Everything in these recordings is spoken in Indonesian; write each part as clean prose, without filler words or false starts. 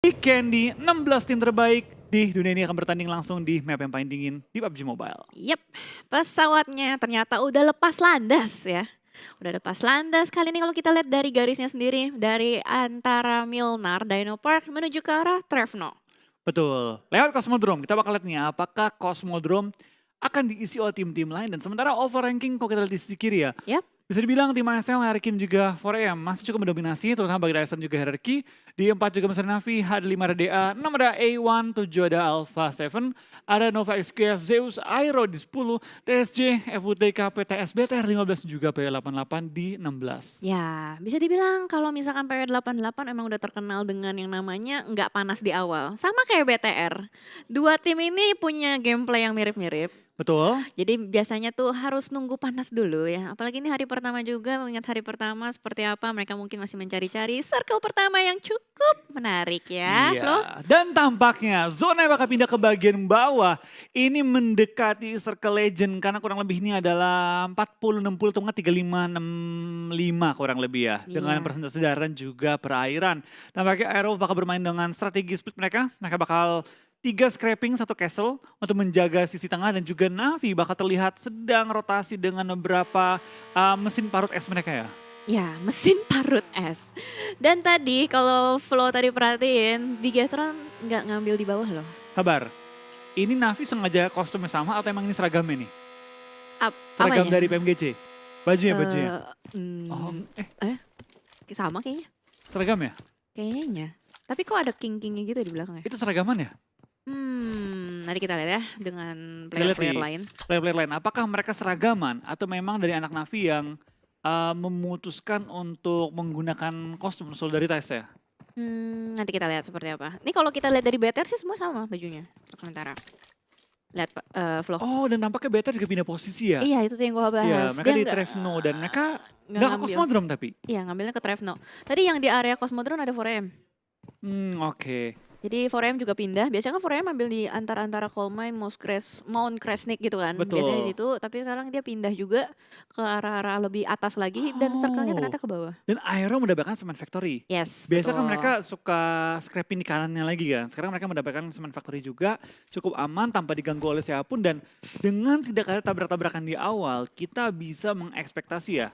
Candy, 16 tim terbaik di dunia ini akan bertanding langsung di map yang paling dingin di PUBG Mobile. Yep, pesawatnya ternyata udah lepas landas ya. Udah lepas landas kali ini kalau kita lihat dari garisnya sendiri. Dari antara Milnar, Dino Park menuju ke arah Trevno. Betul, lewat Cosmodrome kita bakal lihat nih apakah Cosmodrome akan diisi oleh tim-tim lain. Dan sementara overranking kalau kita lihat di sisi kiri ya. Yep. Bisa dibilang tim ASL, Hurricane juga 4AM masih cukup mendominasi, terutama bagi Ryzen juga Hierarchy. Di 4 juga Mr. Navi, ada 5 ada DA, 6 ada A1, 7 ada Alpha 7, ada Nova XQF, Zeus, Aero di 10, TSJ, FUTK, PTS, BTR 15 juga PW88 di 16. Ya, bisa dibilang kalau misalkan PW88 emang udah terkenal dengan yang namanya nggak panas di awal. Sama kayak BTR. Dua tim ini punya gameplay yang mirip-mirip. Betul. Jadi biasanya tuh harus nunggu panas dulu ya. Apalagi ini hari pertama juga, mengingat hari pertama seperti apa mereka mungkin masih mencari-cari circle pertama yang cukup menarik ya, Iya, Flo. dan tampaknya zona yang bakal pindah ke bagian bawah ini mendekati Circle Legend karena kurang lebih ini adalah 40-60 atau enggak 35-65 kurang lebih ya. Dengan Iya. persentase darat juga perairan. Tampaknya Aero bakal bermain dengan strategi split mereka. Mereka bakal 3 scraping, 1 castle untuk menjaga sisi tengah dan juga Navi bakal terlihat sedang rotasi dengan beberapa mesin parut es mereka ya. Ya, mesin parut es. Dan tadi kalau Flo tadi perhatiin, Bigetron nggak ngambil di bawah loh. Kabar, ini Navi sengaja kostumnya sama atau emang ini seragamnya nih? Seragam Apanya? dari PMGC? Bajunya? Oh, Sama kayaknya. seragam ya? Kayaknya. Tapi kok ada king-kingnya gitu di belakangnya? Itu seragaman ya? Nanti kita lihat ya dengan Kita lihat player-player nih, lain. player-player lain. Apakah mereka seragaman atau memang dari anak Navi yang memutuskan untuk menggunakan kostum solidaritas ya? Nanti kita lihat seperti apa. Ini kalau kita lihat dari BTR sih semua sama bajunya. Sementara. Lihat Flo. Oh, dan nampaknya Beta juga pindah posisi ya? Iya itu tuh yang gue Iya, bahas. mereka Dia di nggak Trevno dan mereka nggak nggak ke ngambil. Cosmodrome tapi? Iya ngambilnya ke Trevno. Tadi yang di area Cosmodrome ada 4M. Oke. Jadi 4M juga pindah. Biasanya kan 4M ambil di antara Coal Mine, Mount Kresnik gitu kan. Biasanya di Betul. situ. Tapi sekarang dia pindah juga ke arah-arah lebih atas lagi dan circle-nya ternyata ke bawah. Dan Aero mendapatkan Cement Factory. Yes, Biasa kan betul. mereka suka scrapping di kanannya lagi kan. Sekarang mereka mendapatkan Cement Factory juga cukup aman tanpa diganggu oleh siapapun. Dan dengan tidak ada tabrak-tabrakan di awal, kita bisa mengekspektasi ya.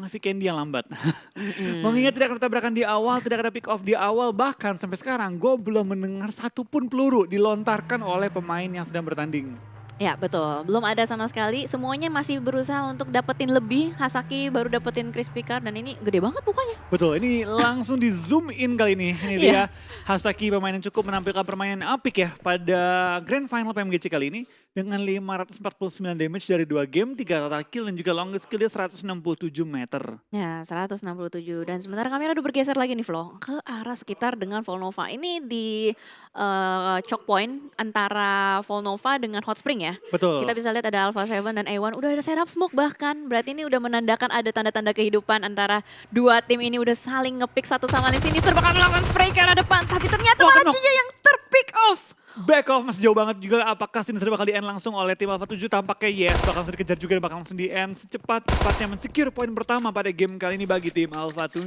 Vikendi yang lambat. Mengingat tidak ada tabrakan di awal, tidak ada pick off di awal, bahkan sampai sekarang gue belum mendengar satupun peluru dilontarkan oleh pemain yang sedang bertanding. Ya betul, belum ada sama sekali. Semuanya masih berusaha untuk dapetin lebih. Hasaki baru dapetin Crispy Car dan ini gede banget mukanya. Betul, ini langsung di zoom in kali ini. Ini dia Hasaki, pemain yang cukup menampilkan permainan apik ya pada Grand Final PMGC kali ini. Dengan 549 damage dari 2 game, 3 total kill dan juga longest kill dia 167 meter. Ya 167 dan sementara kamera udah bergeser lagi nih Flo. Ke arah sekitar dengan Volnova. Ini di choke point antara Volnova dengan Hot Spring ya. Betul. Kita bisa lihat ada Alpha 7 dan A1 udah ada setup smoke bahkan. Berarti ini udah menandakan ada tanda-tanda kehidupan antara dua tim ini udah saling ngepick satu sama lain. Sini bakal melakukan spray ke arah depan. Tapi ternyata malah dia yang terpick off. Back off masih jauh banget juga. Apakah Sinister bakal di-end langsung oleh tim Alpha 7? Tampaknya yes, bakal langsung dikejar juga dan bakal langsung di-end secepat-cepatnya men-secure poin pertama pada game kali ini bagi tim Alpha 7.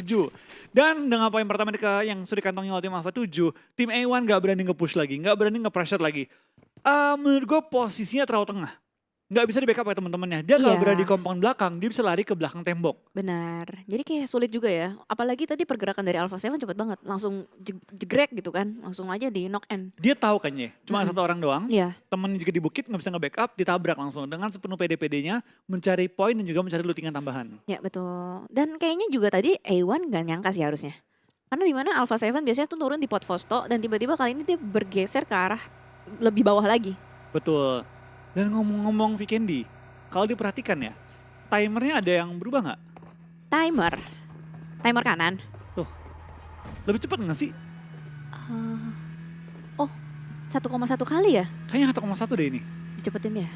Dan dengan poin pertama yang sudah dikantongi oleh tim Alpha 7, tim A1 gak berani nge-push lagi, gak berani nge-pressure lagi. Menurut gue posisinya terlalu tengah. Nggak bisa di backup oleh teman-temannya. Dia kalau berada di compound belakang, dia bisa lari ke belakang tembok. Benar. Jadi kayak sulit juga ya. Apalagi tadi pergerakan dari Alpha 7 cepat banget. Langsung jegrek gitu kan. Langsung aja di knock end. Dia tahu kan ya, cuma satu orang doang. Iya. Temennya juga di bukit, nggak bisa nge-backup, ditabrak langsung. Dengan sepenuh PD-PD-nya, mencari poin dan juga mencari lootingan tambahan. Ya betul. Dan kayaknya juga tadi A1 nggak nyangka sih harusnya. Karena dimana Alpha 7 biasanya tuh turun di pot Fosto. Dan tiba-tiba kali ini dia bergeser ke arah lebih bawah lagi. Betul. Dan ngomong-ngomong Vikendi, kalau diperhatikan ya, timernya ada yang berubah nggak? Timer kanan. Tuh, lebih cepat nggak sih? 1,1 kali ya Kayaknya 1,1 deh ini. dicepetin ya.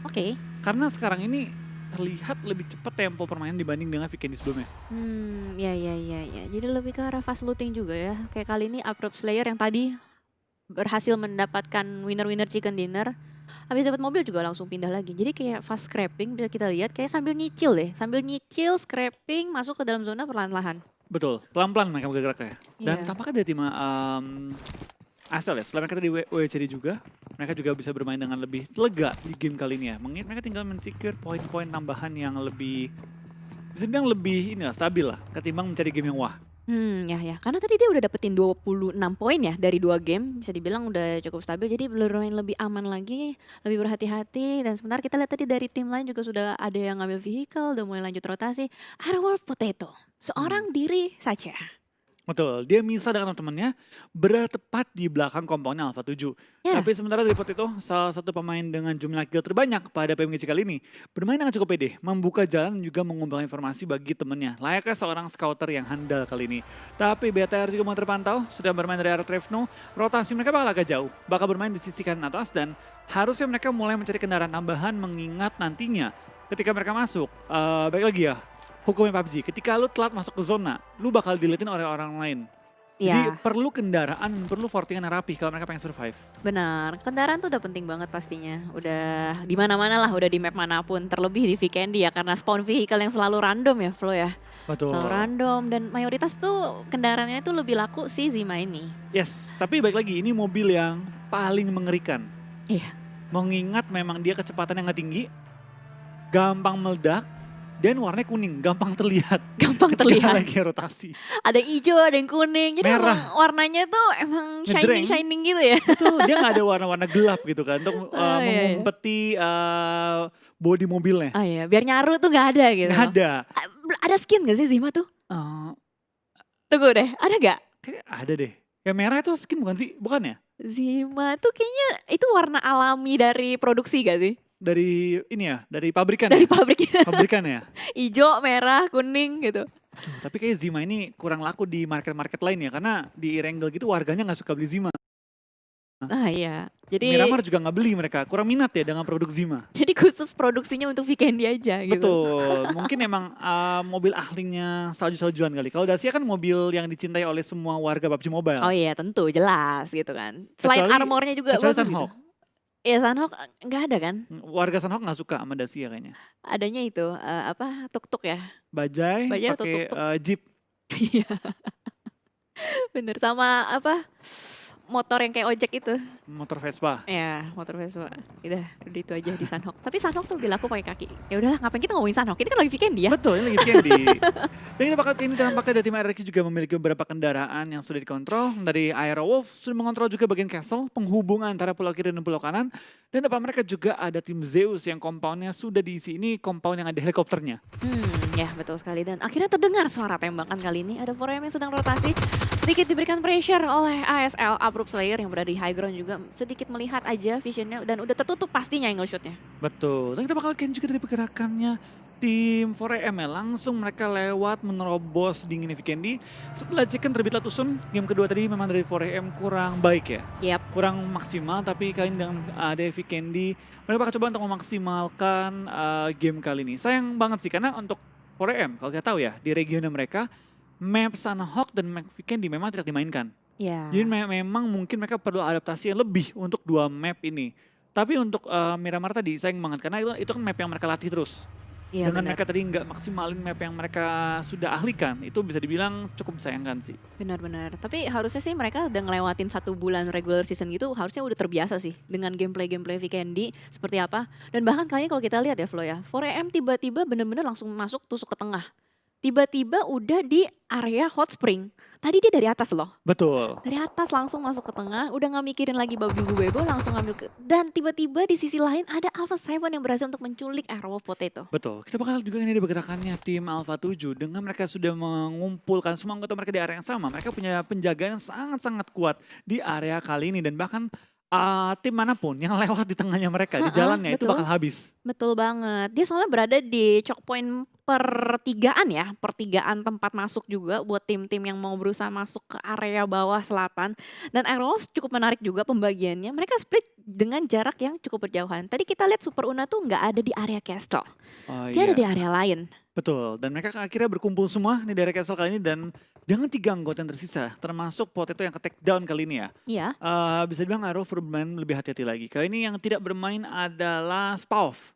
Oke. Karena sekarang ini terlihat lebih cepat tempo permainan dibanding dengan Vikendi sebelumnya. Ya. Jadi lebih ke arah fast looting juga ya. Kayak kali ini Abrupt Slayer yang tadi berhasil mendapatkan winner chicken dinner. Habis dapat mobil juga langsung pindah lagi. Jadi kayak fast scrapping bisa kita lihat kayak sambil nyicil deh. Sambil nyicil scrapping masuk ke dalam zona perlahan-lahan. Betul, pelan-pelan mereka bergerak ya. Dan Iya. tampaknya dari tim Asel ya, setelah mereka tadi WCD juga, mereka juga bisa bermain dengan lebih lega di game kali ini ya. Mengingat mereka tinggal men-secure poin-poin tambahan yang lebih, bisa dibilang lebih ini lah, stabil lah, ketimbang mencari game yang wah. Ya. Karena tadi dia udah dapetin 26 poin ya dari 2 game, bisa dibilang udah cukup stabil. Jadi bermain lebih aman lagi, lebih berhati-hati. Dan sebentar kita lihat tadi dari tim lain juga sudah ada yang ngambil vehicle, udah mulai lanjut rotasi. Airwolf Potato, seorang diri saja. Betul, dia misah dengan teman-temannya berada tepat di belakang komponen Alpha 7. Ya, Tapi sementara dari itu salah satu pemain dengan jumlah kill terbanyak pada PMGC kali ini bermain dengan cukup pede, membuka jalan dan juga mengumpulkan informasi bagi temannya. Layaknya seorang scouter yang handal kali ini. Tapi BTR juga mau terpantau, sudah bermain dari arah Trevno, rotasi mereka bakal agak jauh, bakal bermain di sisi kanan atas dan harusnya mereka mulai mencari kendaraan tambahan mengingat nantinya ketika mereka masuk, baik lagi ya, hukumnya PUBG, ketika lu telat masuk ke zona, lu bakal dilihatin oleh orang lain. Jadi ya perlu kendaraan, perlu fortingan yang rapi kalau mereka pengen survive. benar. Kendaraan tuh udah penting banget pastinya. Udah di mana-mana lah, udah di map manapun. Terlebih di Vikendi ya, karena spawn vehicle yang selalu random ya, Flo ya. Betul. Selalu random dan mayoritas tuh kendaraannya tuh lebih laku si Zima ini. Yes, tapi baik lagi ini mobil yang paling mengerikan. Iya. Mengingat memang dia kecepatan yang nggak tinggi, gampang meledak, dan warnanya kuning, gampang terlihat. Gampang ketika terlihat. lagi rotasi. Ada yang hijau, ada yang kuning. Jadi Merah. emang warnanya tuh emang Ngejreng. shining gitu ya. Betul, dia nggak ada warna-warna gelap gitu kan, untuk Oh, iya. mengumpeti bodi mobilnya. Oh iya, biar nyaru tuh nggak ada gitu. Nggak ada. Ada skin gak sih Zima tuh? Eh, Tunggu deh, ada gak? kayak ada deh. Yang merah itu skin bukan sih? Bukan ya? Zima tuh kayaknya itu warna alami dari produksi gak sih? Dari ini ya, dari pabrikan Dari ya? pabriknya. Pabrikan ya? Hijau, merah, kuning gitu. Aduh, tapi kayak Zima ini kurang laku di market-market lain ya, karena di Erangel gitu warganya nggak suka beli Zima. Ah iya, jadi Miramar juga nggak beli mereka, kurang minat ya dengan produk Zima. khusus produksinya untuk Vikendi aja gitu. Betul, mungkin emang mobil ahlinya salju-saljuan kali. Kalau Dacia kan mobil yang dicintai oleh semua warga PUBG Mobile. Oh iya tentu, jelas gitu kan. Selain Kecuali- armornya juga kecuali bagus gitu. Sunhawk. Iya Sunhawk nggak ada kan? Warga Sunhawk nggak suka sama Dacia kayaknya. Adanya itu apa tuk-tuk ya. Bajai, Bajai atau pakai tuk-tuk? Jeep. Iya. Bener sama apa? Motor yang kayak ojek itu. Motor Vespa. Ya, motor Vespa. Udah itu aja di Sunhawk. Tapi Sunhawk tuh lebih laku pakai kaki. Ya udahlah, ngapain kita ngomongin Sunhawk? Ini kan lagi Vikendi ya. Betul, ini lagi Candy. Dan kita bakal ini tampaknya dari tim RRQ juga memiliki beberapa kendaraan yang sudah dikontrol. Dari Aerowolf sudah mengontrol juga bagian castle, penghubungan antara pulau kiri dan pulau kanan. Dan depan mereka juga ada tim Zeus yang compoundnya sudah diisi. Ini compound yang ada helikopternya. Ya betul sekali. Dan akhirnya terdengar suara tembakan kali ini. Ada 4M yang sedang rotasi. Sedikit diberikan pressure oleh ASL, Abrupt Slayer yang berada di high ground juga. Sedikit melihat aja visionnya dan udah tertutup pastinya angle shootnya. Betul, dan kita bakal lihat juga dari pergerakannya tim 4AM ya. Langsung mereka lewat menerobos di Ngini Vikendi. Setelah chicken terbitlah Tusun, game kedua tadi memang dari 4AM kurang baik ya. Yap. Kurang maksimal, tapi kali ini dengan ada Vikendi, mereka bakal coba untuk memaksimalkan game kali ini. Sayang banget sih, karena untuk 4AM, kalau kita tahu ya, di region mereka, map Sunhawk dan map Vikendi memang tidak dimainkan. Ya. Jadi memang mungkin mereka perlu adaptasi yang lebih untuk dua map ini. Tapi untuk Miramar tadi sayang banget karena itu kan map yang mereka latih terus. Iya Dengan benar. mereka tadi nggak maksimalin map yang mereka sudah ahlikan, itu bisa dibilang cukup disayangkan sih. Benar-benar. Tapi harusnya sih mereka udah ngelewatin 1 bulan regular season gitu, harusnya udah terbiasa sih dengan gameplay-gameplay Vikendi seperti apa. Dan bahkan kali ini kalau kita lihat ya Flo ya, 4AM tiba-tiba bener-bener langsung masuk tusuk ke tengah. Tiba-tiba udah di area hot spring. Tadi dia dari atas loh. Betul. Dari atas langsung masuk ke tengah, udah nggak mikirin lagi babi bebo, langsung ngambil ke... Dan tiba-tiba di sisi lain ada Alpha 7 yang berhasil untuk menculik Airwolf Potato. Betul. Kita bakal lihat juga ini ada pergerakannya tim Alpha 7 dengan mereka sudah mengumpulkan semua anggota mereka di area yang sama. Mereka punya penjagaan yang sangat-sangat kuat di area kali ini dan bahkan tim manapun yang lewat di tengahnya mereka di jalannya itu betul. bakal habis. Betul banget. Dia soalnya berada di choke point pertigaan ya, pertigaan tempat masuk juga buat tim-tim yang mau berusaha masuk ke area bawah selatan. Dan Airwolf cukup menarik juga pembagiannya. Mereka split dengan jarak yang cukup berjauhan. Tadi kita lihat Super Una tuh nggak ada di area castle. Oh, Dia ada iya. di area lain. Betul, dan mereka akhirnya berkumpul semua nih dari Castle kali ini dan dengan 3 anggota yang tersisa, termasuk Potato yang ke take down kali ini ya. Iya. Bisa dibilang Arrow bermain lebih hati-hati lagi. Kali ini yang tidak bermain adalah Spauf.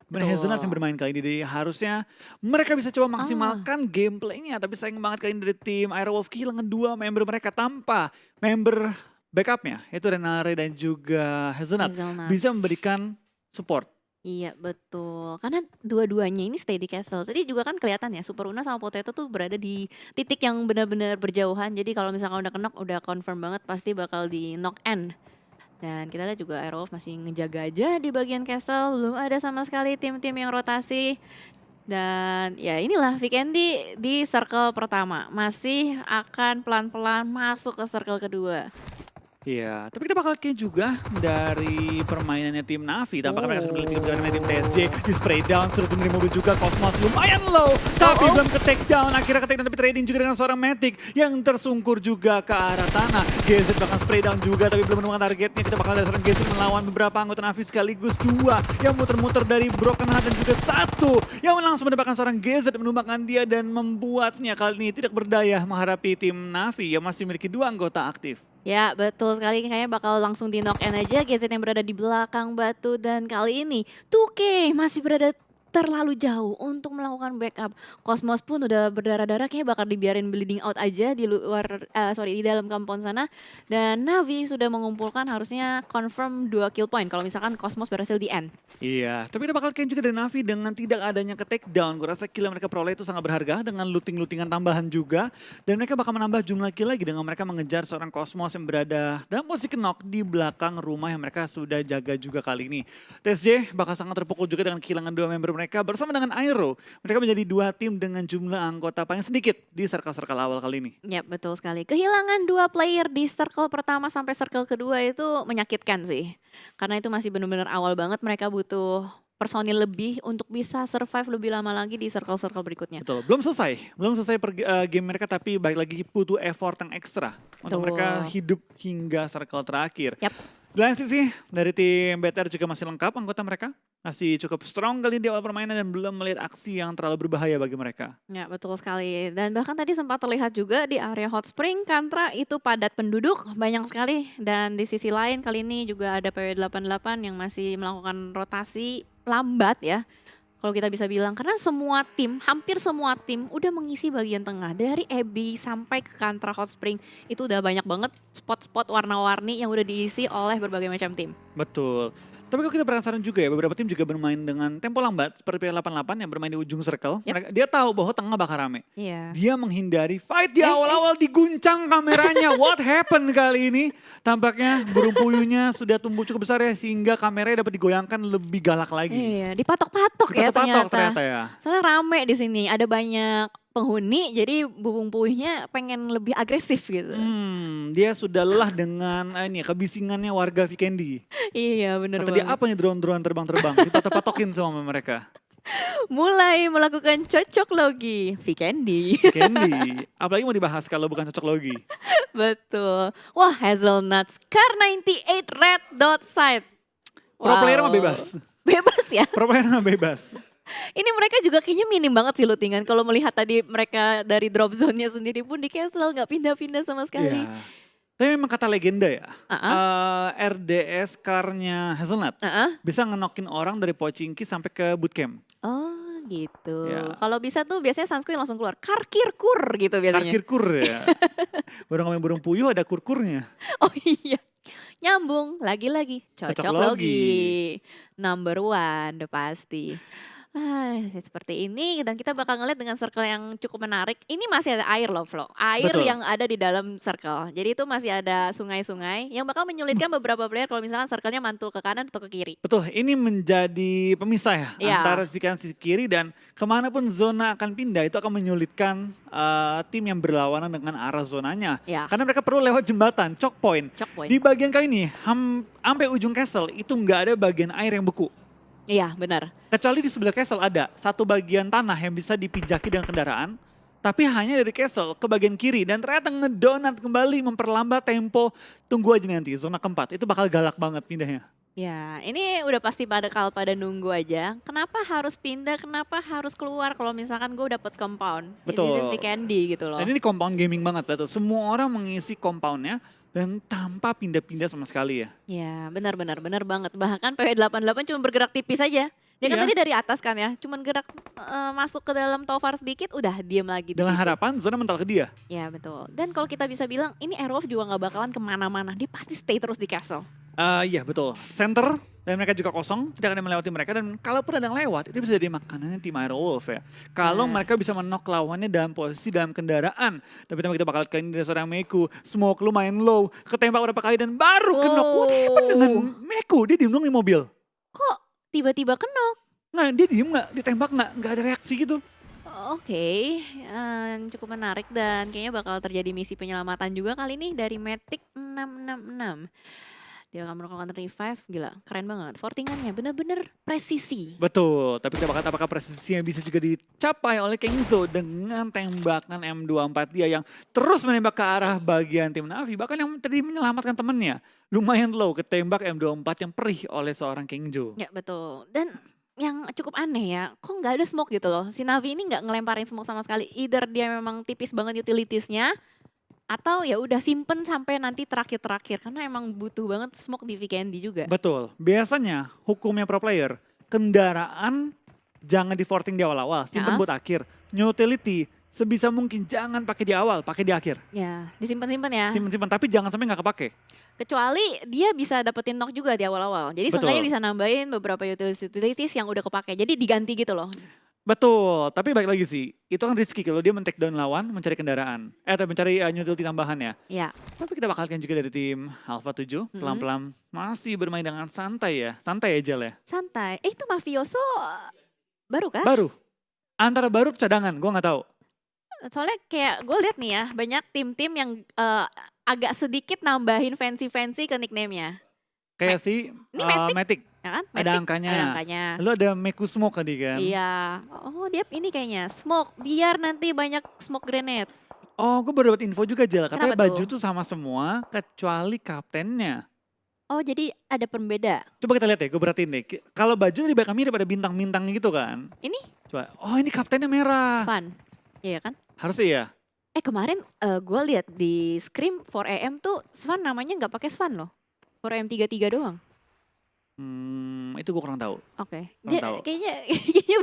Benar Hazelnuts yang Betul. bermain kali ini. Jadi harusnya mereka bisa coba Ah, maksimalkan gameplaynya. Tapi sayang banget kali ini dari tim Aerowolf kehilangan dua member mereka tanpa member backupnya. Yaitu Renare dan juga Hazelnut. Bisa Hazelnuts. memberikan support. Iya betul, karena dua-duanya ini stay di castle. Tadi juga kan kelihatan ya, Super Una sama Potato tuh berada di titik yang benar-benar berjauhan. Jadi kalau misalkan udah knock, udah confirm banget pasti bakal di knock end. Dan kita lihat juga Aerowolf masih ngejaga aja di bagian castle, belum ada sama sekali tim-tim yang rotasi. Dan ya inilah Vikendi di circle pertama, masih akan pelan-pelan masuk ke circle kedua. Iya, tapi kita bakal kayak juga dari permainannya tim Navi. Tampaknya mereka sudah memiliki kebetulan tim TSJ. Di spray down, sudah menerima mobil juga. Cosmos lumayan low, tapi belum ke take down. Akhirnya ke take down, tapi trading juga dengan seorang Matic yang tersungkur juga ke arah tanah. GZ bahkan spray down juga, tapi belum menemukan targetnya. Kita bakal ada seorang GZ melawan beberapa anggota Navi sekaligus dua. Yang muter-muter dari Broken Heart dan juga satu. Yang langsung mendapatkan seorang GZ menumbangkan dia dan membuatnya kali ini tidak berdaya menghadapi tim Navi yang masih memiliki dua anggota aktif. Ya, betul sekali. Kayaknya bakal langsung di knock end aja GZ yang berada di belakang batu. Dan kali ini 2K masih berada terlalu jauh untuk melakukan backup. Cosmos pun udah berdarah-darah, kayaknya bakal dibiarin bleeding out aja di luar, di dalam compound sana. Dan Navi sudah mengumpulkan harusnya confirm 2 kill point kalau misalkan Cosmos berhasil di end. Iya, tapi kita bakal kayak juga dari Navi dengan tidak adanya ke take down. Gue rasa kill yang mereka peroleh itu sangat berharga dengan looting-lootingan tambahan juga. Dan mereka bakal menambah jumlah kill lagi dengan mereka mengejar seorang Cosmos yang berada dalam posisi knock di belakang rumah yang mereka sudah jaga juga kali ini. TSJ bakal sangat terpukul juga dengan kehilangan dua member mereka bersama dengan Aero. Mereka menjadi dua tim dengan jumlah anggota paling sedikit di circle-circle awal kali ini. Ya, betul sekali. Kehilangan 2 player di circle pertama sampai circle kedua itu menyakitkan sih. Karena itu masih benar-benar awal banget, mereka butuh personil lebih untuk bisa survive lebih lama lagi di circle-circle berikutnya. Betul, belum selesai game mereka tapi balik lagi butuh effort yang ekstra untuk mereka Betul. hidup hingga circle terakhir. Yap. Di lain sisi, dari tim BTR juga masih lengkap anggota mereka. Masih cukup strong kali di awal permainan dan belum melihat aksi yang terlalu berbahaya bagi mereka. Ya, betul sekali. Dan bahkan tadi sempat terlihat juga di area Hot Spring, Kantra itu padat penduduk, banyak sekali. Dan di sisi lain kali ini juga ada PW88 yang masih melakukan rotasi lambat ya. Kalau kita bisa bilang, karena semua tim, hampir semua tim udah mengisi bagian tengah. Dari Ebi sampai ke Kantra Hot Spring, itu udah banyak banget spot-spot warna-warni yang udah diisi oleh berbagai macam tim. Betul. Tapi kalau kita penasaran juga ya, beberapa tim juga bermain dengan tempo lambat seperti P88 yang bermain di ujung circle. Yap. Dia tahu bahwa tengah bakal rame. Iya. Dia menghindari fight di awal-awal diguncang kameranya. What happened kali ini? Tampaknya burung puyuhnya sudah tumbuh cukup besar ya sehingga kameranya dapat digoyangkan lebih galak lagi. Iya, dipatok-patok ya Dipatok-patok ternyata. ya. Soalnya rame di sini, ada banyak penghuni, jadi bubung puyuhnya pengen lebih agresif gitu. Dia sudah lelah dengan ini kebisingannya warga Vikendi. Iya, bener Kata dia banget. apa nih drone-drone terbang-terbang? Dipatok-patokin sama mereka. Mulai melakukan cocok logi, Vikendi. Vikendi. Apalagi mau dibahas kalau bukan cocok logi. Betul. Wah, Hazelnuts, Car98 Red Dot Side. Pro player mah bebas. Bebas ya. Pro player mah bebas. Ini mereka juga kayaknya minim banget sih lootingan. Kalau melihat tadi mereka dari drop zone-nya sendiri pun di cancel, nggak pindah-pindah sama sekali. Iya. Tapi memang kata legenda ya, Uh-uh. RDS car-nya Hazelnut Uh-uh. bisa ngenokin orang dari Pochinki sampai ke bootcamp. Oh gitu. Ya. Kalau bisa tuh biasanya sunscreen langsung keluar. Karkirkur gitu biasanya. Karkir-kur ya. Baru ngomongin burung puyuh ada kurkurnya. Oh iya. Nyambung. Lagi-lagi. Cocok Cocok logi. logi. Number one udah pasti. Seperti ini dan kita bakal ngeliat dengan circle yang cukup menarik. Ini masih ada air loh Flo. Air Betul. yang ada di dalam circle. Jadi itu masih ada sungai-sungai yang bakal menyulitkan beberapa player kalau misalnya circle-nya mantul ke kanan atau ke kiri. Betul, ini menjadi pemisah ya Iya. antara si kanan si kiri dan kemanapun zona akan pindah itu akan menyulitkan tim yang berlawanan dengan arah zonanya. Ya, Karena mereka perlu lewat jembatan, choke point. choke point. Di bagian kali ini, sampai ujung castle itu nggak ada bagian air yang beku. Iya benar. Kecuali di sebelah castle ada satu bagian tanah yang bisa dipijaki dengan kendaraan. Tapi hanya dari castle ke bagian kiri dan ternyata ngedonat kembali memperlambat tempo. Tunggu aja nanti zona keempat, itu bakal galak banget pindahnya. Ya, ini udah pasti pada nunggu aja. Kenapa harus pindah? Kenapa harus keluar? Kalau misalkan gue dapet compound, Betul. this is Vikendi gitu loh. Dan ini compound gaming banget, betul. Semua orang mengisi compoundnya dan tanpa pindah-pindah sama sekali ya. Ya, benar banget. Bahkan PW88 cuma bergerak tipis aja. Dia kan Iya. tadi dari atas kan ya, cuman gerak masuk ke dalam tower sedikit udah diem lagi di Dengan situ. harapan zona mental ke dia. Ya betul. Dan kalau kita bisa bilang ini Airwolf juga nggak bakalan kemana-mana, dia pasti stay terus di castle. Iya betul. Center dan mereka juga kosong, tidak akan melewati mereka dan kalaupun ada yang lewat, itu bisa jadi makanannya tim Airwolf ya. Kalau Nah. mereka bisa menok lawannya dalam posisi dalam kendaraan. Tapi kita bakal kali dari seorang Meku, smoke lumayan low, ketembak beberapa kali dan baru kenok. What happened dengan Meku? Dia diem dong di mobil. Kok tiba-tiba kenok? Nggak, dia diem nggak, ditembak nggak ada reaksi gitu. Oke, cukup menarik dan kayaknya bakal terjadi misi penyelamatan juga kali ini dari Matic 666. Dia akan melakukan revive, gila keren banget. Fortingannya bener-bener presisi. Betul, tapi kita bakal apakah presisinya bisa juga dicapai oleh Kengzo dengan tembakan M24 dia yang terus menembak ke arah bagian tim Navi. Bahkan yang tadi menyelamatkan temennya. Lumayan low ketembak M24 yang perih oleh seorang Kengzo. Ya betul. Dan yang cukup aneh ya, kok nggak ada smoke gitu loh. Si Navi ini nggak ngelemparin smoke sama sekali. Either dia memang tipis banget utilitiesnya, atau ya udah simpen sampai nanti terakhir-terakhir. Karena emang butuh banget smoke di Vikendi juga. Betul, biasanya hukumnya pro player, kendaraan jangan di forting di awal-awal, simpen Ya. buat akhir. Utility sebisa mungkin jangan pakai di awal, pakai di akhir. Ya, disimpan-simpan ya. Simpen-simpen, tapi jangan sampai nggak kepake. Kecuali dia bisa dapetin knock juga di awal-awal. Jadi Betul. seenggaknya bisa nambahin beberapa utilities yang udah kepake. Jadi diganti gitu loh. Betul, tapi balik lagi sih, itu kan risky kalau dia men-take down lawan, mencari kendaraan. Atau mencari utility tambahan ya. Ya, Tapi kita bakalkan juga dari tim Alpha 7, pelan-pelan masih bermain dengan santai ya. Santai aja lah ya. santai. Itu Mafioso baru kah? Baru, antara baru atau cadangan, gue nggak tahu. Soalnya kayak gue lihat nih ya, banyak tim-tim yang agak sedikit nambahin fancy-fancy ke nickname-nya. Kayak si Ini Matic. Matic, Ya kan? ada Matic, angkanya. ada angkanya. Lalu ada Meku Smoke tadi kan. Iya. Oh dia ini kayaknya smoke. Biar nanti banyak smoke grenade. Oh, gue baru dapat info juga Jel. Katanya Kenapa baju tuh? tuh sama semua kecuali kaptennya. Oh jadi ada pembeda. Coba kita lihat ya, gue perhatiin deh. Kalau baju di belakang mirip ada bintang-bintang gitu kan. Ini Coba, oh ini kaptennya merah. Svan. Iya kan? Harusnya ya. Kemarin gue lihat di Scream 4AM tuh Svan namanya nggak pakai Svan loh. 4AM 33 doang. Itu gue kurang tahu. Oke. Kurang Dia tahu. kayaknya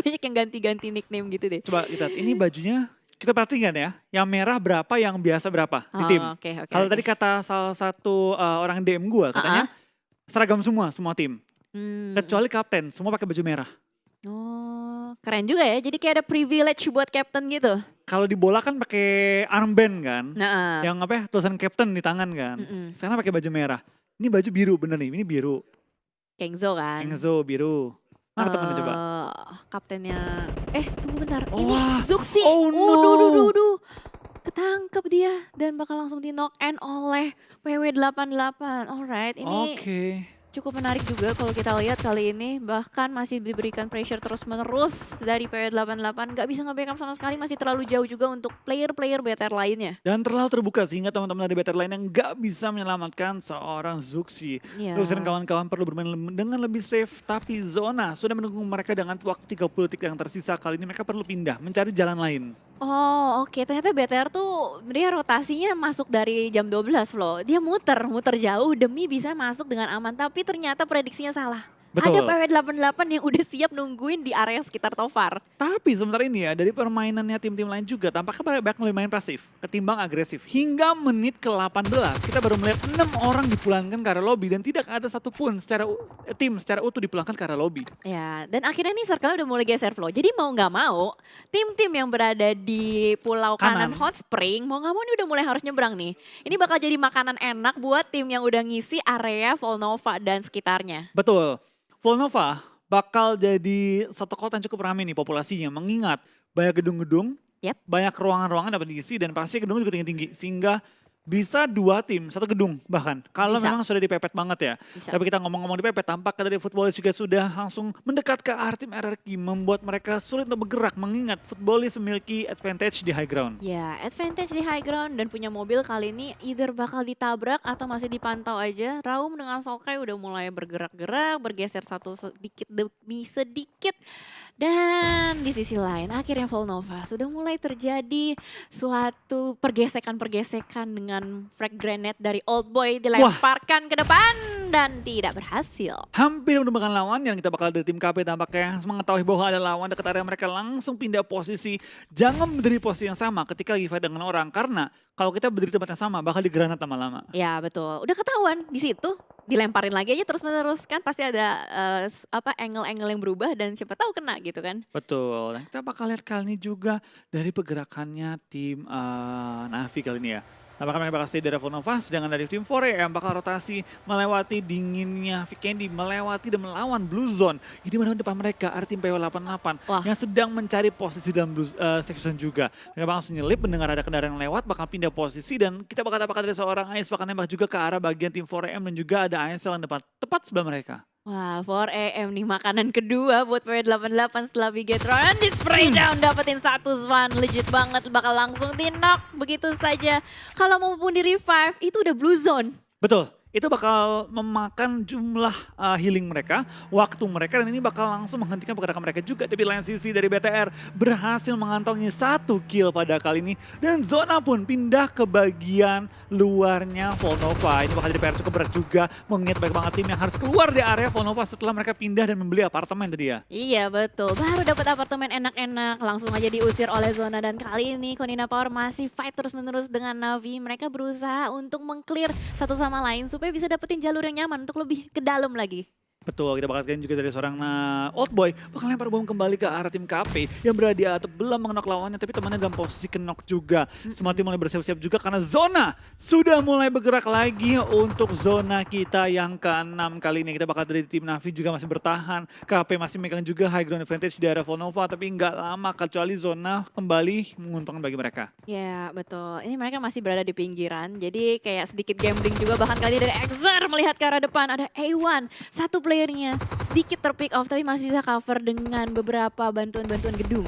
banyak yang ganti-ganti nickname gitu deh. Coba kita lihat, ini bajunya kita perhatikan ya. Yang merah berapa, yang biasa berapa di tim. Oke, oke. Kalau oke. tadi kata salah satu orang DM gue, katanya seragam semua tim. Hmm, Kecuali kapten, semua pakai baju merah. Oh, keren juga ya. Jadi kayak ada privilege buat captain gitu. Kalau di bola kan pakai armband kan. Nah, Yang apa ya, tulisan captain di tangan kan. mm-mm. Sekarang pakai baju merah. Ini baju biru bener nih, ini biru. Kengzo kan. Enzo biru. Mana temennya coba? Kaptennya, tunggu bentar. Oh, Ini wah. Zuxi. Oh, no. Duh. Ketangkep dia dan bakal langsung di knock end oleh PW88. Alright, ini Oke. cukup menarik juga kalau kita lihat kali ini. Bahkan masih diberikan pressure terus-menerus dari PW88. Gak bisa nge-backup sama sekali, masih terlalu jauh juga untuk player-player BTR lainnya. Dan terlalu terbuka sehingga teman-teman dari better lain yang nggak bisa menyelamatkan seorang Zuxi. Iya. Luis dan kawan-kawan perlu bermain dengan lebih safe. Tapi zona sudah menunggu mereka dengan waktu 30 detik yang tersisa. Kali ini mereka perlu pindah, mencari jalan lain. Oh oke, ternyata BTR tuh dia rotasinya masuk dari jam 12 Flo. Dia muter jauh demi bisa masuk dengan aman. Tapi ternyata prediksinya salah. Betul. Ada PW88 yang udah siap nungguin di area sekitar Tovar. Tapi sebentar ini ya, dari permainannya tim-tim lain juga tampaknya banyak lebih main pasif ketimbang agresif. Hingga menit ke-18 kita baru melihat 6 orang dipulangkan ke arah lobby dan tidak ada satupun tim secara utuh dipulangkan ke arah lobby. Ya, dan akhirnya nih circle udah mulai geser Flo. Jadi mau nggak mau, tim-tim yang berada di pulau kanan Kanan. Hot Spring, mau nggak mau ini udah mulai harus nyebrang nih. Ini bakal jadi makanan enak buat tim yang udah ngisi area Volnova dan sekitarnya. Betul. Volnova bakal jadi satu kota yang cukup ramai nih populasinya. Mengingat banyak gedung-gedung, Yap. banyak ruangan-ruangan dapat diisi dan pasti gedungnya juga tinggi-tinggi. Sehingga bisa 2 tim, satu gedung bahkan. Kalau Bisa. memang sudah dipepet banget ya. Bisa. Tapi kita ngomong-ngomong dipepet, tampak dari Footballis juga sudah langsung mendekat ke arah tim RRQ. Membuat mereka sulit untuk bergerak. Mengingat Footballis memiliki advantage di high ground. Ya, advantage di high ground dan punya mobil kali ini either bakal ditabrak atau masih dipantau aja. Raum dengan Solkai udah mulai bergerak-gerak, bergeser satu sedikit demi sedikit. Dan di sisi lain akhirnya Volnova sudah mulai terjadi suatu pergesekan-pergesekan dengan frag grenade dari Old Boy dilemparkan ke depan. dan tidak berhasil. Hampir menemukan lawan yang kita bakal dari tim KP tampaknya mengetahui bahwa ada lawan dekat area mereka langsung pindah posisi. Jangan berdiri posisi yang sama ketika lagi fight dengan orang karena kalau kita berdiri di tempat yang sama bakal digranat lama-lama. Ya betul, udah ketahuan di situ dilemparin lagi aja terus-menerus kan pasti ada angle-angle yang berubah dan siapa tahu kena gitu kan. Betul. Nah, kita bakal lihat kali ini juga dari pergerakannya tim Navi kali ini ya. Apakah mereka bakal stay dari Nova, sedangkan dari tim 4AM bakal rotasi melewati dinginnya Vikendi, melewati dan melawan Blue Zone. Ini mana depan mereka ada tim PW88 Wah. yang sedang mencari posisi dalam safe zone juga. Mereka bakal langsung nyelip mendengar ada kendaraan yang lewat, bakal pindah posisi dan kita bakal dapatkan dari seorang Ais bakal nembak juga ke arah bagian tim 4AM dan juga ada Ainsel yang tepat sebelah mereka. Wah, 4AM nih makanan kedua buat PW88 setelah Bigetron. Di spray down dapetin satu Swan. Legit banget, bakal langsung di-knock begitu saja. Kalau maupun di revive, itu udah Blue Zone. Betul. Itu bakal memakan jumlah healing mereka, waktu mereka, dan ini bakal langsung menghentikan pergerakan mereka juga. Tapi lain sisi dari BTR berhasil mengantongi 1 kill pada kali ini. Dan Zona pun pindah ke bagian luarnya Volnova. Ini bakal jadi PR cukup berat juga, mengingat banyak banget tim yang harus keluar di area Volnova setelah mereka pindah dan membeli apartemen tadi ya. Iya betul, baru dapat apartemen enak-enak, langsung aja diusir oleh Zona. Dan kali ini Konina Power masih fight terus-menerus dengan Navi. Mereka berusaha untuk meng-clear satu sama lain supaya bisa dapetin jalur yang nyaman untuk lebih ke dalam lagi. Betul, kita bakal lihat juga dari seorang Old Boy bakal lempar bom kembali ke arah tim KP yang berada di atas, belum mengenok lawannya tapi temannya dalam posisi kenok juga. Semua tim mulai bersiap-siap juga karena Zona sudah mulai bergerak lagi untuk zona kita yang ke-6 kali ini. Kita bakal dari tim Navi juga masih bertahan, KP masih megang juga high ground advantage di area Volnova tapi nggak lama kecuali Zona kembali menguntungkan bagi mereka. Ya betul, ini mereka masih berada di pinggiran, jadi kayak sedikit gambling juga. Bahkan kali dari Exar melihat ke arah depan ada A1, satu playernya sedikit terpick off tapi masih bisa cover dengan beberapa bantuan-bantuan gedung.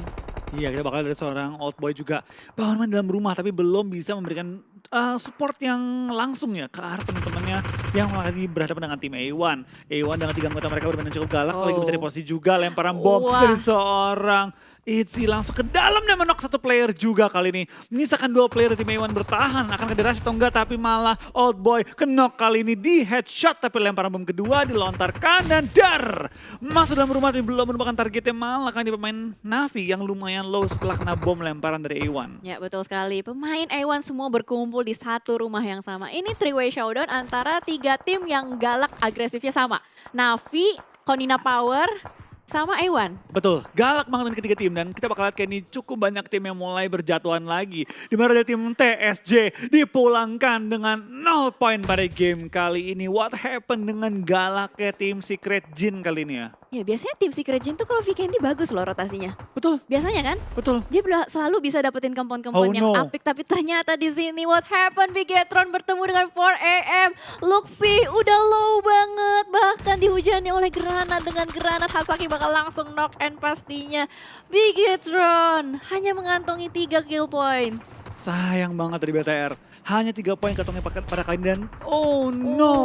Iya, kita bakal dari seorang Old Boy juga bangun dalam rumah tapi belum bisa memberikan support yang langsung ya ke arah teman-temannya yang lagi berhadapan dengan tim A1. A1 dengan 3 anggota mereka bermain cukup galak, lagi mencari posisi juga, lemparan bom dari seorang Itzy langsung ke dalam dan menok 1 player juga kali ini. Menyisakan 2 player dari tim A1 bertahan, akan ke rush atau enggak, tapi malah Old Boy kenok kali ini di headshot, tapi lemparan bom kedua dilontarkan dan dar masuk dalam rumah tapi belum menemukan targetnya, malah kan di pemain Navi yang lumayan low setelah kena bom lemparan dari A1. Ya betul sekali, pemain A1 semua berkumpul di satu rumah yang sama. Ini 3-way showdown antara 3 tim yang galak agresifnya sama. Navi, Konina Power, sama A1. Betul, galak banget dari ketiga tim dan kita bakal lihat kayak ini cukup banyak tim yang mulai berjatuhan lagi. Di mana ada tim TSJ dipulangkan dengan 0 poin pada game kali ini. What happened dengan galaknya tim Secret Jin kali ini ya? Ya biasanya tim Secret Jin tuh kalau Vikendi bagus loh rotasinya. Betul, Biasanya kan? betul. Dia selalu bisa dapetin kompon-kompon yang apik, tapi ternyata di sini what happened? Bigetron bertemu dengan 4AM. Luxi udah low banget, bahkan dihujani oleh granat. Dengan granat Hasaki bakal langsung knock and pastinya. Bigetron hanya mengantongi 3 kill point. Sayang banget dari BTR. Hanya 3 poin kantongnya pada kali ini dan oh no.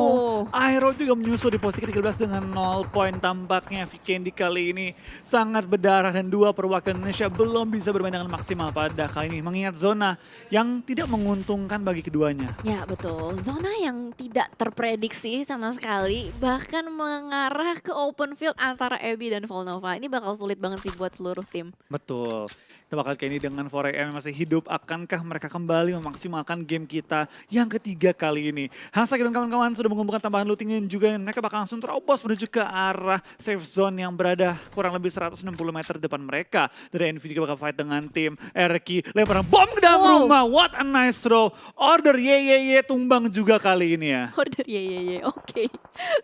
Aero juga menyusul di posisi ke-13 dengan 0 poin. Tampaknya Vikendi kali ini sangat berdarah dan 2 perwakilan Indonesia belum bisa bermain dengan maksimal pada kali ini. Mengingat zona yang tidak menguntungkan bagi keduanya. Ya betul, zona yang tidak terprediksi sama sekali. Bahkan mengarah ke open field antara Abby dan Volnova. Ini bakal sulit banget sih buat seluruh tim. Betul. Kita bakal kayak ini dengan 4AM yang masih hidup. Akankah mereka kembali memaksimalkan game kita yang ketiga kali ini? Hasaki dan kawan-kawan sudah mengumpulkan tambahan looting dan juga mereka bakal langsung terobos menuju ke arah safe zone yang berada kurang lebih 160 meter depan mereka. Dari NV juga bakal fight dengan tim RQ. Lemparan bom ke dalam rumah. What a nice throw. Order ye tumbang juga kali ini ya. Order ye, oke.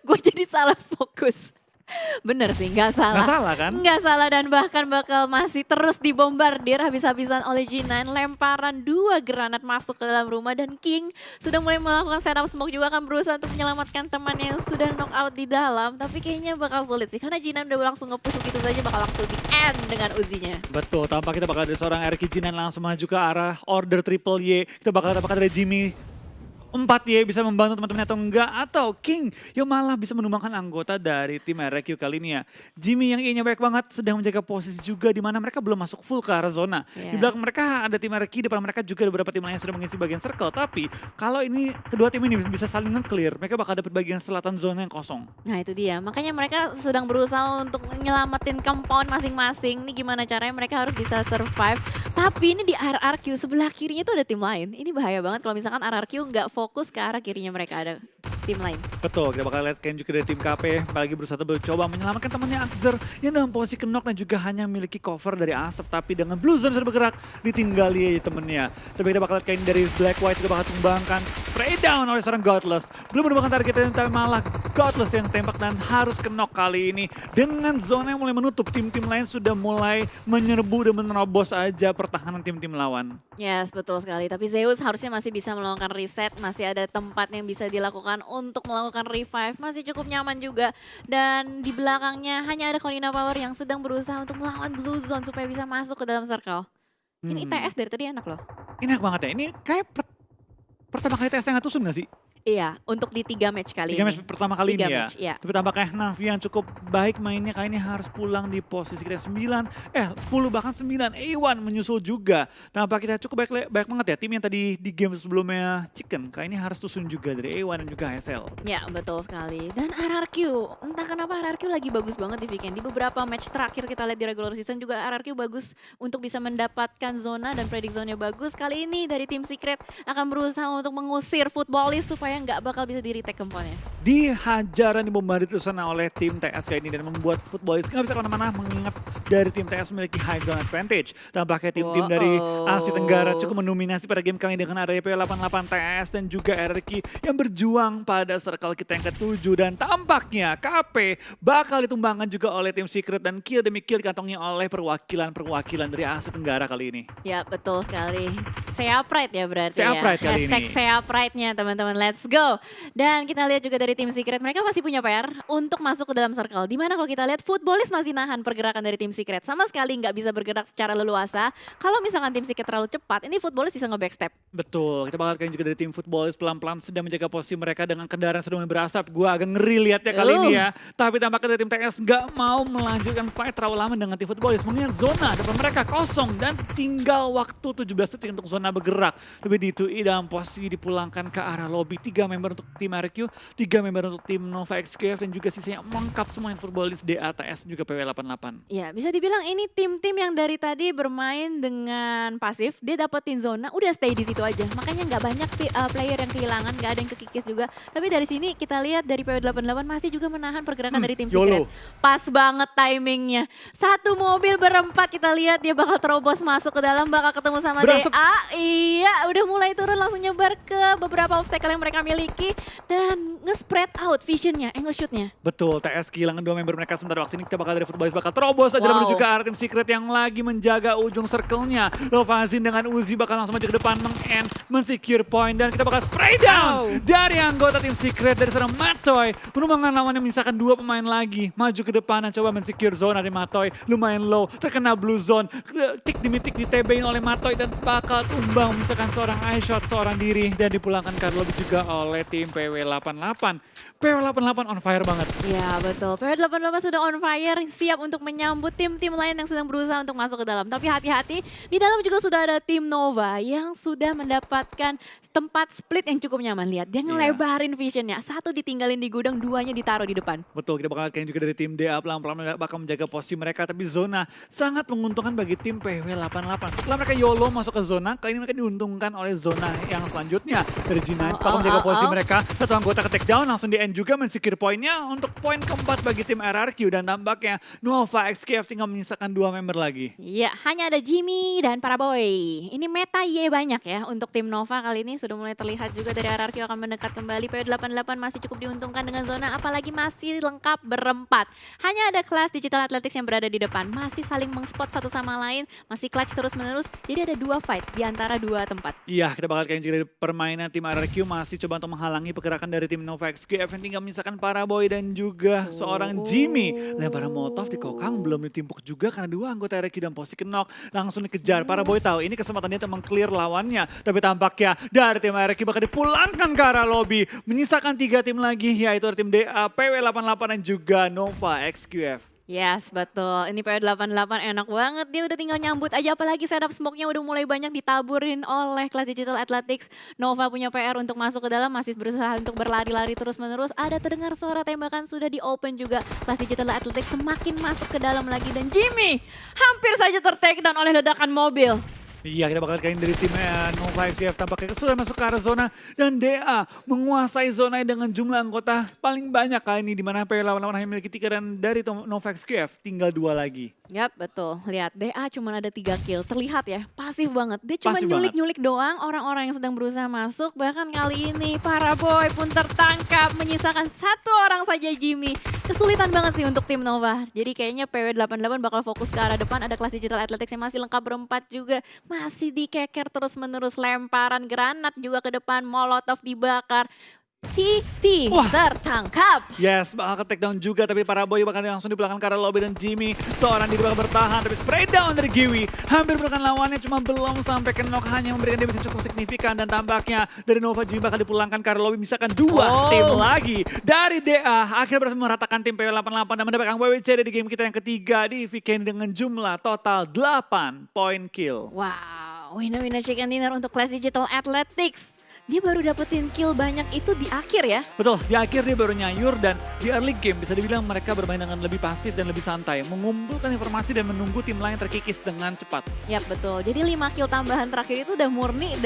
Gue jadi salah fokus. Bener sih, nggak salah. Nggak salah kan? Nggak salah dan bahkan bakal masih terus dibombardir habis-habisan oleh G9. Lemparan 2 granat masuk ke dalam rumah dan King sudah mulai melakukan setup smoke juga, akan berusaha untuk menyelamatkan temannya yang sudah knock out di dalam. Tapi kayaknya bakal sulit sih karena G9 udah langsung nge-push begitu saja, bakal langsung di end dengan Uzinya. Betul, tampak kita bakal ada seorang RQ Jinan langsung maju ke arah order triple Y. Kita bakal dapatkan dari Jimmy. 4 ya bisa membantu teman-teman atau enggak, atau King yang malah bisa menumbangkan anggota dari tim RRQ kali ini ya. Jimmy yang E-nya banyak banget sedang menjaga posisi juga di mana mereka belum masuk full ke arah zona. Di Yeah. belakang mereka ada tim RRQ, depan mereka juga ada beberapa tim lain yang sudah mengisi bagian circle. Tapi kalau ini kedua tim ini bisa saling nge-clear, mereka bakal dapat bagian selatan zona yang kosong. Nah itu dia, makanya mereka sedang berusaha untuk nyelamatin compound masing-masing. Ini gimana caranya mereka harus bisa survive. Tapi ini di RRQ sebelah kirinya tuh ada tim lain. Ini bahaya banget kalau misalkan RRQ nggak fokus ke arah kirinya mereka ada tim lain. Betul, kita bakal lihat Ken juga dari tim KP apalagi berusaha mencoba menyelamatkan temannya Axer yang dalam posisi knock dan juga hanya memiliki cover dari asap, tapi dengan Blue Zone sudah bergerak ditinggali aja temennya. Tapi kita bakal lihat Ken dari Black White juga bakal tumbangkan spray down oleh seorang Godless. Belum menemukan targetnya tapi malah Godless yang tembak dan harus knock kali ini. Dengan zona yang mulai menutup, tim-tim lain sudah mulai menyerbu dan menerobos aja pertahanan tim-tim lawan. Yes, betul sekali. Tapi Zeus harusnya masih bisa melakukan reset, masih ada tempat yang bisa dilakukan untuk melakukan revive, masih cukup nyaman juga. Dan di belakangnya hanya ada Konina Power yang sedang berusaha untuk melawan Blue Zone supaya bisa masuk ke dalam circle. Ini ITS dari tadi enak loh. Enak banget ya, ini kayak pertama kali TS yang ngatusun gak sih? Iya, untuk di 3 match kali 3 ini. match pertama kali 3 ini ya. match, iya. Tapi tampaknya Navi yang cukup baik mainnya kali ini harus pulang di posisi kita 10 bahkan 9. A1 menyusul juga. Tampak kita cukup baik banget ya. Tim yang tadi di game sebelumnya Chicken kali ini harus tusun juga dari A1 dan juga HSL. Ya, betul sekali. Dan RRQ, entah kenapa RRQ lagi bagus banget di weekend. Di beberapa match terakhir kita lihat di regular season juga RRQ bagus untuk bisa mendapatkan zona dan predict zone-nya bagus. Kali ini dari tim Secret akan berusaha untuk mengusir Footballist supaya nggak bakal bisa di retake compound-nya. Dihajar dan dibombardir di sana oleh tim TS kali ini dan membuat Footballist nggak bisa kemana-mana mengingat dari tim TS memiliki high ground advantage. Tampaknya tim-tim dari Asia Tenggara cukup mendominasi pada game kali ini dengan adanya P88 TS dan juga RRQ yang berjuang pada circle kita yang ke-7 dan tampaknya KP bakal ditumbangkan juga oleh tim Secret dan kill demi kill dikantongnya oleh perwakilan dari Asia Tenggara kali ini. Ya, betul sekali. Sea Pride ya berarti Sea ya. Pride kali Hashtag ini. Sea Pride-nya teman-teman, let's go. Dan kita lihat juga dari tim Secret, mereka masih punya PR untuk masuk ke dalam circle. Dimana kalau kita lihat Footballist masih nahan pergerakan dari tim Secret. Sama sekali nggak bisa bergerak secara leluasa. Kalau misalkan tim Secret terlalu cepat, ini Footballist bisa nge-backstep. Betul, kita bakal lihat juga dari tim Footballist pelan-pelan sedang menjaga posisi mereka dengan kendaraan sudah mulai berasap. Gua agak ngeri lihatnya kali ini ya. Tapi tampaknya dari tim TS nggak mau melanjutkan fight terlalu lama dengan tim Footballist. Mengingat zona depan mereka kosong dan tinggal waktu 17 detik untuk zona bergerak. Tapi di 2E dalam posisi dipulangkan ke arah lobby. 3 member untuk tim RQ, 3 member untuk tim Nova XQF dan juga sisanya mengkap semua Footballist DATS juga PW88. Ya, bisa dibilang ini tim-tim yang dari tadi bermain dengan pasif, dia dapetin zona, udah stay di situ aja. Makanya nggak banyak player yang kehilangan, nggak ada yang kekikis juga. Tapi dari sini kita lihat dari PW88 masih juga menahan pergerakan dari tim Secret. Pas banget timingnya. Satu mobil berempat kita lihat dia bakal terobos masuk ke dalam, bakal ketemu sama Berasap. DA. Iya, udah mulai turun langsung nyebar ke beberapa obstacle yang mereka miliki dan nge-spread out visionnya, angle shootnya. Betul, TS kehilangan 2 member mereka sementara waktu ini kita bakal dari Footballist bakal terobos aja menuju ke arah tim Secret yang lagi menjaga ujung circle-nya. Lovazin dengan Uzi bakal langsung maju ke depan meng-end, men-secure point dan kita bakal spray down dari anggota tim Secret dari seorang Matoy. Menumbangkan lawannya menyisakan 2 pemain lagi. Maju ke depan dan coba men-secure zone dari Matoy. Lumayan low, terkena blue zone. Tik demi tik di-TB-in oleh Matoy dan bakal tumbang menyisakan seorang iShot seorang diri dan dipulangkan ke lobby juga oleh tim PW88. PW88 on fire banget. Ya betul, PW88 sudah on fire, siap untuk menyambut tim-tim lain yang sedang berusaha untuk masuk ke dalam. Tapi hati-hati, di dalam juga sudah ada tim Nova yang sudah mendapatkan tempat split yang cukup nyaman. Lihat, dia ngelebarin visionnya. Satu ditinggalin di gudang, 2-nya ditaruh di depan. Betul, kita bakal lihat juga dari tim DA pelan-pelan bakal menjaga posisi mereka. Tapi zona sangat menguntungkan bagi tim PW88. Setelah mereka YOLO masuk ke zona, kali ini mereka diuntungkan oleh zona yang selanjutnya. Dari G9, bakal menjaga posisi mereka. Satu anggota ke take down, langsung di end juga men-secure poinnya untuk poin keempat bagi tim RRQ. Dan tampaknya Nova XQF tinggal menyisakan 2 member lagi. Iya, hanya ada Jimmy dan para boy. Ini meta Y banyak ya untuk tim Nova kali ini. Sudah mulai terlihat juga dari RRQ akan mendekat kembali. PW88 masih cukup diuntungkan dengan zona, apalagi masih lengkap berempat. Hanya ada kelas Digital Athletics yang berada di depan. Masih saling mengspot satu sama lain, masih clutch terus-menerus. Jadi ada 2 fight di antara 2 tempat. Iya, kita bakal lihat juga dari permainan tim RRQ masih coba untuk menghalangi pergerakan dari tim Nova XQF yang tinggal menyisakan para boy dan juga seorang Jimmy. Lemparan molotov di kokang belum ditimpuk juga karena dua anggota RQ dan Posisi Knock langsung dikejar. Para boy tahu ini kesempatan dia untuk meng-clear lawannya. Tapi tampaknya dari tim RQ bakal dipulangkan ke arah lobby. Menyisakan 3 tim lagi yaitu tim DA, PW88 dan juga Nova XQF. Yes, betul. Ini PW88 enak banget. Dia udah tinggal nyambut aja. Apalagi setup smoke-nya udah mulai banyak ditaburin oleh Clash Digital Athletics. Nova punya PR untuk masuk ke dalam. Masih berusaha untuk berlari-lari terus-menerus. Ada terdengar suara tembakan sudah di-open juga. Clash Digital Athletics semakin masuk ke dalam lagi. Dan Jimmy hampir saja ter-take down oleh ledakan mobil. Iya, kita bakal kalian dari tim Nova XQF tampaknya sudah masuk ke arah zona dan DA menguasai zona dengan jumlah anggota paling banyak kali ini di mana PW88 hanya memiliki 3 dan dari Nova XQF tinggal 2 lagi. Yap, betul. Lihat, DA cuma ada 3 kill. Terlihat ya, pasif banget. Dia cuma Pasif nyulik-nyulik doang orang-orang yang sedang berusaha masuk. Bahkan kali ini para boy pun tertangkap. Menyisakan 1 orang saja Jimmy. Kesulitan banget sih untuk tim Nova. Jadi kayaknya PW88 bakal fokus ke arah depan. Ada Clash Digital Athletics yang masih lengkap berempat juga. Masih dikeker terus-menerus. Lemparan granat juga ke depan. Molotov dibakar. TT Wah. tertangkap. Yes, bakal ke take down juga tapi para boy bakal langsung di belakang ke arah lobby dan Jimmy seorang di belakang bertahan tapi spray down dari Giwi. Hampir menekan lawannya cuma belum sampai ke knock hanya memberikan damage yang cukup signifikan dan tampaknya dari Nova Jimmy bakal dipulangkan ke arah lobby misalkan 2 tim lagi dari DA. Akhirnya berhasil meratakan tim PW88 dan mendapatkan WWC di game kita yang ketiga di VK dengan jumlah total 8 point kill. Wow, winner-winner chicken dinner untuk Clash Digital Athletics. Dia baru dapetin kill banyak itu di akhir ya. Betul, di akhir dia baru nyayur dan di early game bisa dibilang mereka bermain dengan lebih pasif dan lebih santai. Mengumpulkan informasi dan menunggu tim lain terkikis dengan cepat. Yap, betul. Jadi 5 kill tambahan terakhir itu udah murni